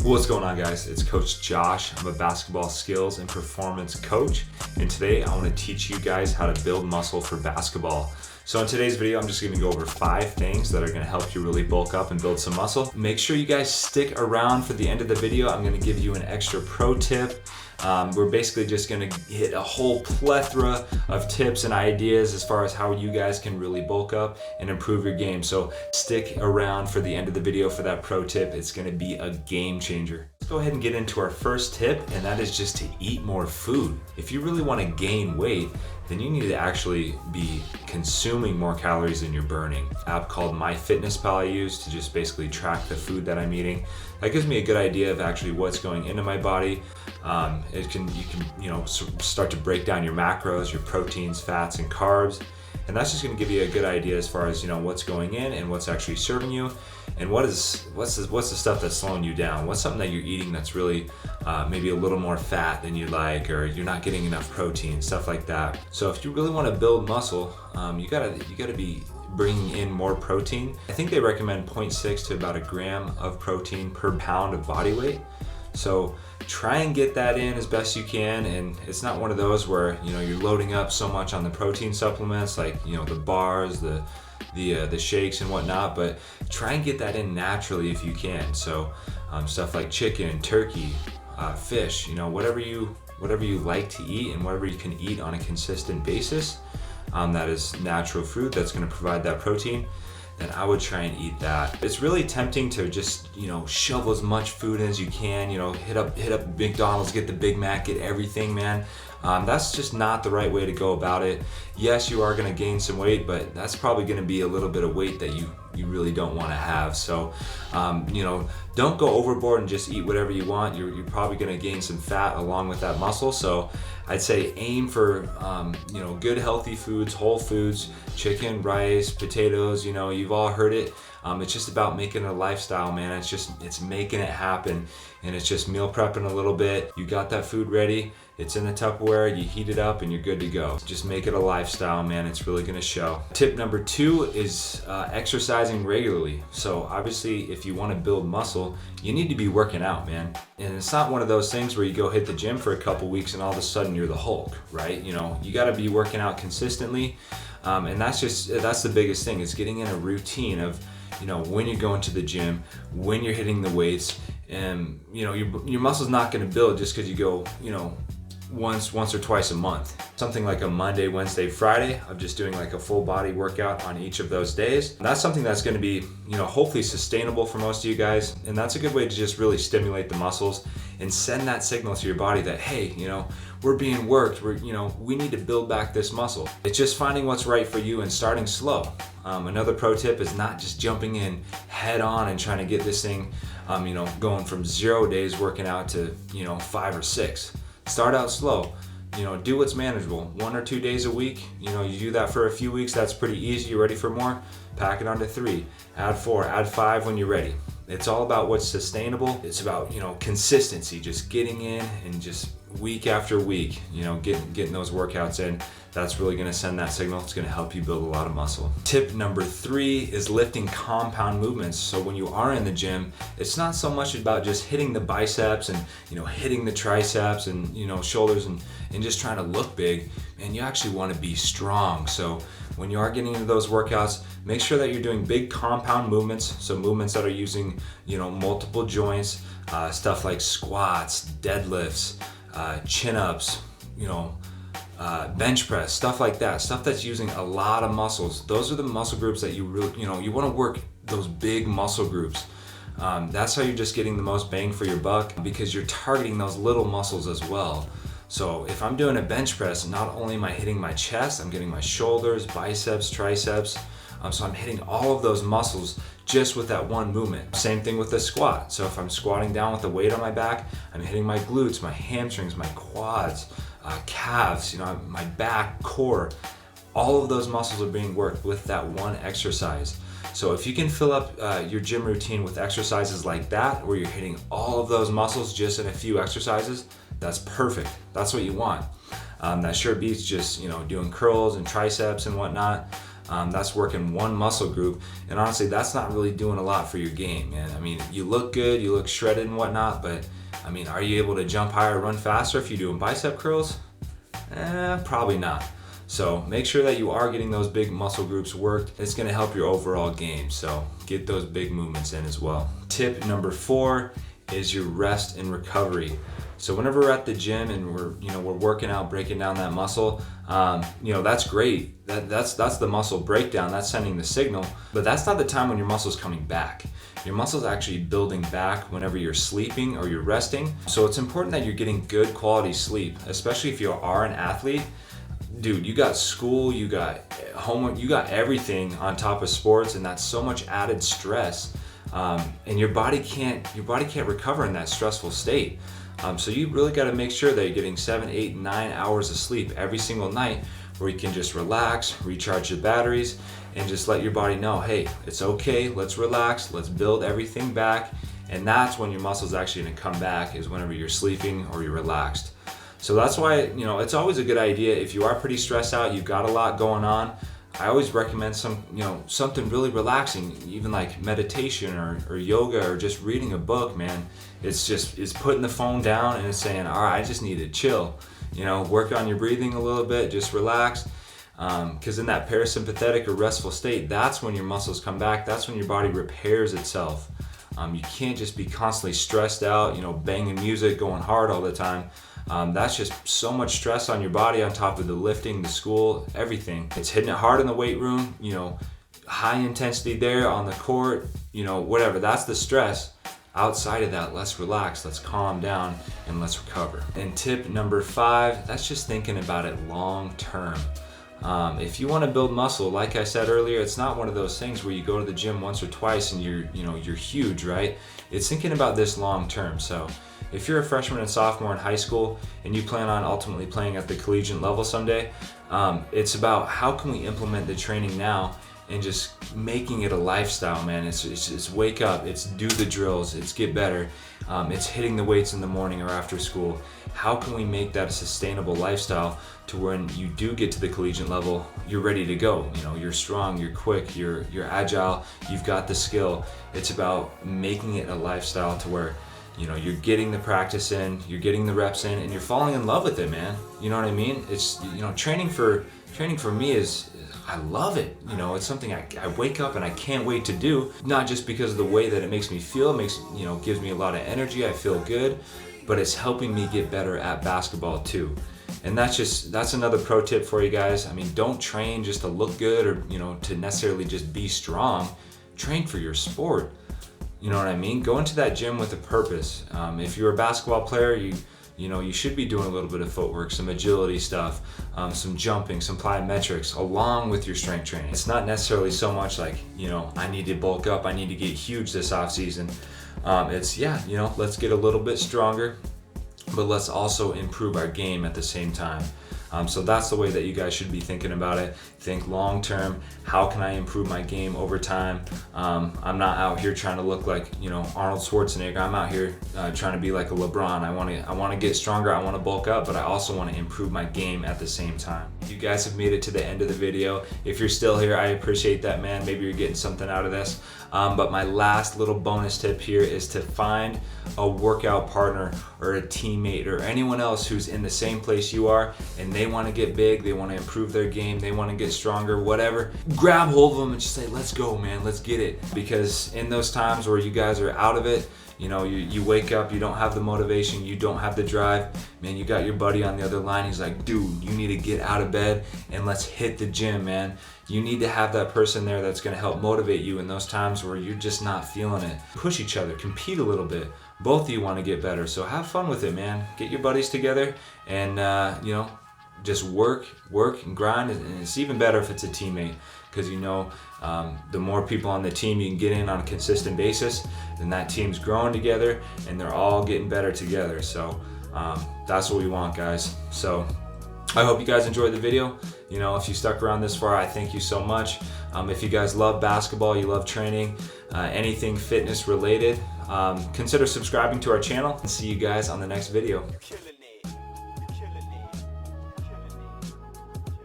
What's going on, guys? It's Coach Josh. I'm a basketball skills and performance coach, and today I want to teach you guys how to build muscle for basketball. So in today's video, I'm just going to go over 5 things that are going to help you really bulk up and build some muscle. Make sure you guys stick around for the end of the video. I'm going to give you an extra pro tip. We're basically just going to hit a whole plethora of tips and ideas as far as how you guys can really bulk up and improve your game. So stick around for the end of the video for that pro tip. It's going to be a game changer. Let's go ahead and get into our first tip, and that is just to eat more food. If you really want to gain weight, then you need to actually be consuming more calories than you're burning. An app called MyFitnessPal I use to just basically track the food that I'm eating. That gives me a good idea of actually what's going into my body. You can start to break down your macros, your proteins, fats, and carbs, and that's just going to give you a good idea as far as what's going in and what's actually serving you, and what's the stuff that's slowing you down. What's something that you're eating that's really maybe a little more fat than you like, or you're not getting enough protein, stuff like that. So if you really want to build muscle, you gotta be bringing in more protein. I think they recommend 0.6 to about 1 gram of protein per pound of body weight. So try and get that in as best you can, and it's not one of those where you're loading up so much on the protein supplements like the bars, the shakes and whatnot, but try and get that in naturally if you can. So stuff like chicken, turkey, fish, whatever you like to eat and whatever you can eat on a consistent basis, that is natural food that's going to provide that protein, then I would try and eat that. It's really tempting to just shovel as much food in as you can, hit up McDonald's, get the Big Mac, get everything, man. That's just not the right way to go about it. Yes, you are going to gain some weight, but that's probably going to be a little bit of weight that you really don't want to have. So don't go overboard and just eat whatever you want. You're probably going to gain some fat along with that muscle. So I'd say aim for good healthy foods, whole foods, chicken, rice, potatoes. You've all heard it. It's just about making it a lifestyle, man. It's making it happen, and it's just meal prepping a little bit. You got that food ready, it's in the Tupperware, you heat it up, and you're good to go. Just make it a lifestyle, man. It's really gonna show. Tip number 2 is exercising regularly. So obviously, if you want to build muscle, you need to be working out, man. And it's not one of those things where you go hit the gym for a couple weeks and all of a sudden you're the Hulk, right? You got to be working out consistently, and that's the biggest thing, is getting in a routine of when you're going to the gym, when you're hitting the weights, and your muscle's not going to build just because you go once or twice a month. Something like a Monday, Wednesday, Friday of just doing like a full body workout on each of those days. And that's something that's going to be hopefully sustainable for most of you guys, and that's a good way to just really stimulate the muscles and send that signal to your body that, hey, we're being worked, we need to build back this muscle. It's just finding what's right for you and starting slow. Another pro tip is not just jumping in head on and trying to get this thing going from 0 days working out to 5 or 6. Start out slow. Do what's manageable. 1 or 2 days a week. You do that for a few weeks. That's pretty easy. You ready for more? Pack it onto 3. Add 4. Add 5 when you're ready. It's all about what's sustainable. It's about consistency. Just getting in and just week after week. Getting those workouts in. That's really going to send that signal. It's going to help you build a lot of muscle. Tip number 3 is lifting compound movements. So when you are in the gym, it's not so much about just hitting the biceps and hitting the triceps and shoulders and just trying to look big. And you actually want to be strong. So when you are getting into those workouts, make sure that you're doing big compound movements. So movements that are using multiple joints, stuff like squats, deadlifts, chin-ups, bench press, stuff like that, stuff that's using a lot of muscles. Those are the muscle groups that you really, you want to work those big muscle groups. That's how you're just getting the most bang for your buck, because you're targeting those little muscles as well. So if I'm doing a bench press, not only am I hitting my chest, I'm getting my shoulders, biceps, triceps. So I'm hitting all of those muscles just with that one movement. Same thing with the squat. So if I'm squatting down with the weight on my back, I'm hitting my glutes, my hamstrings, my quads, calves, my back, core. All of those muscles are being worked with that one exercise. So if you can fill up your gym routine with exercises like that, where you're hitting all of those muscles just in a few exercises, that's perfect. That's what you want. That sure beats just doing curls and triceps and whatnot. That's working one muscle group, and honestly, that's not really doing a lot for your game, man. I mean, you look good, you look shredded and whatnot, but I mean, are you able to jump higher, run faster if you're doing bicep curls? Probably not. So make sure that you are getting those big muscle groups worked. It's gonna help your overall game, so get those big movements in as well. Tip number 4 is your rest and recovery. So whenever we're at the gym and we're working out, breaking down that muscle, that's great. That's the muscle breakdown. That's sending the signal. But that's not the time when your muscle's coming back. Your muscle's actually building back whenever you're sleeping or you're resting. So it's important that you're getting good quality sleep, especially if you are an athlete. Dude, you got school, you got homework, you got everything on top of sports, and that's so much added stress. And your body can't recover in that stressful state. So you really got to make sure that you're getting 7, 8, 9 hours of sleep every single night, where you can just relax, recharge your batteries, and just let your body know, hey, it's okay, let's relax, let's build everything back. And that's when your muscles actually going to come back, is whenever you're sleeping or you're relaxed. So that's why, it's always a good idea if you are pretty stressed out, you've got a lot going on. I always recommend something really relaxing, even like meditation or yoga or just reading a book, man. It's putting the phone down and it's saying, all right, I just need to chill. Work on your breathing a little bit, just relax. Because in that parasympathetic or restful state, that's when your muscles come back. That's when your body repairs itself. You can't just be constantly stressed out, banging music, going hard all the time. That's just so much stress on your body on top of the lifting, the school, everything. It's hitting it hard in the weight room, high intensity there on the court, whatever. That's the stress. Outside of that, let's relax, let's calm down, and let's recover. And tip number 5, that's just thinking about it long term. If you want to build muscle, like I said earlier, it's not one of those things where you go to the gym once or twice and you're huge, right? It's thinking about this long term. So if you're a freshman and sophomore in high school and you plan on ultimately playing at the collegiate level someday, it's about how can we implement the training now and just making it a lifestyle, man. It's wake up, it's do the drills, it's get better, it's hitting the weights in the morning or after school. How can we make that a sustainable lifestyle to when you do get to the collegiate level, you're ready to go. You're strong, you're quick, you're agile, you've got the skill. It's about making it a lifestyle to where you're getting the practice in, you're getting the reps in, and you're falling in love with it, man. You know what I mean? It's training for me is I love it. It's something I wake up and I can't wait to do. Not just because of the way that it makes me feel, gives me a lot of energy, I feel good, but it's helping me get better at basketball too. And that's another pro tip for you guys. I mean, don't train just to look good or to necessarily just be strong. Train for your sport. You know what I mean? Go into that gym with a purpose. If you're a basketball player, you should be doing a little bit of footwork, some agility stuff, some jumping, some plyometrics, along with your strength training. It's not necessarily so much like, I need to bulk up, I need to get huge this off season. Let's get a little bit stronger, but let's also improve our game at the same time. So that's the way that you guys should be thinking about it. Think long term. How can I improve my game over time? I'm not out here trying to look like Arnold Schwarzenegger. I'm out here trying to be like a LeBron. I want to get stronger. I want to bulk up, but I also want to improve my game at the same time. You guys have made it to the end of the video. If you're still here, I appreciate that, man. Maybe you're getting something out of this. But my last little bonus tip here is to find a workout partner or a teammate or anyone else who's in the same place you are and they want to get big, they want to improve their game, they want to get stronger, whatever. Grab hold of them and just say, let's go, man, let's get it. Because in those times where you guys are out of it, you wake up, you don't have the motivation, you don't have the drive, man, you got your buddy on the other line, he's like, dude, you need to get out of bed and let's hit the gym, man. You need to have that person there that's going to help motivate you in those times where you're just not feeling it. Push each other, compete a little bit. Both of you want to get better, so have fun with it, man. Get your buddies together and just work and grind, and it's even better if it's a teammate, because the more people on the team you can get in on a consistent basis, then that team's growing together and they're all getting better together. So that's what we want, guys. So I hope you guys enjoyed the video. If you stuck around this far, I thank you so much. If you guys love basketball, you love training, anything fitness related, consider subscribing to our channel, and see you guys on the next video.